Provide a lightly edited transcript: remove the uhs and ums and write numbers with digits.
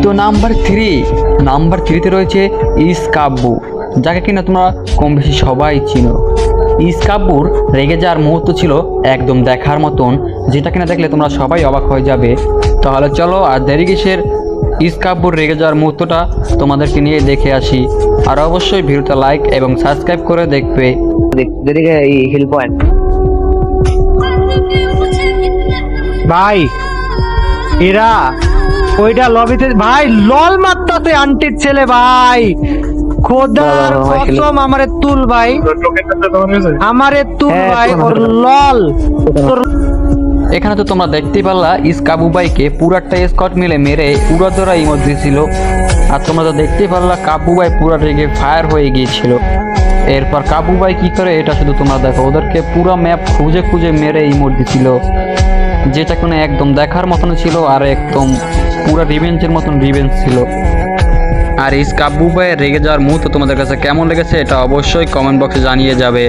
তো নাম্বার থ্রিতে রয়েছে ইস্কাব্বু, যাকে কিনা তোমরা কম বেশি সবাই চিনো। ইস্কাব্বুর রেগে যাওয়ার মুহূর্ত ছিল একদম দেখার মতন, যেটা কিনা দেখলে তোমরা সবাই অবাক হয়ে যাবে। তাহলে চলো আর দেরি কিসের, ইস্কাব্বুর রেগে যাওয়ার মুহূর্তটা তোমাদেরকে নিয়ে দেখে আসি। আর অবশ্যই ভিডিওটা লাইক এবং সাবস্ক্রাইব করে দেখবে। যেদিকে এই হিল পয়েন্ট ভাই, এরা ওইটা লবিতে ভাই লল মারতাছে আন্টির ছেলে ভাই, খোদার কসম আমারে তুল ভাই, আমারে তুল ভাই ওর লল। এখানে তো তোমরা দেখতেই পারলা ইস্কাব্বু ভাইকে পুরাটা স্কট মিলে মেরে উড়াধরা ইমোট দিয়েছিল। আর তোমরা তো দেখতেই পারলা কাব্বু ভাই পুরা রেগে ফায়ার হয়ে গিয়েছিল। এরপর কাব্বু ভাই কি করে এটা শুধু তোমরা দেখো, ওদেরকে পুরো ম্যাপ খুঁজে খুঁজে মেরে ইমোট দিছিল, যেটা কোনো একদম দেখার মতন ছিল আর একদম পুরো রিভেঞ্জের মতন রিভেঞ্জ ছিল। আর ইস্কাব্বু ভাইয়ের রেগে যাওয়ার মুহূর্ত তোমাদের কাছে কেমন লেগেছে এটা অবশ্যই কমেন্ট বক্সে জানিয়ে যাবে।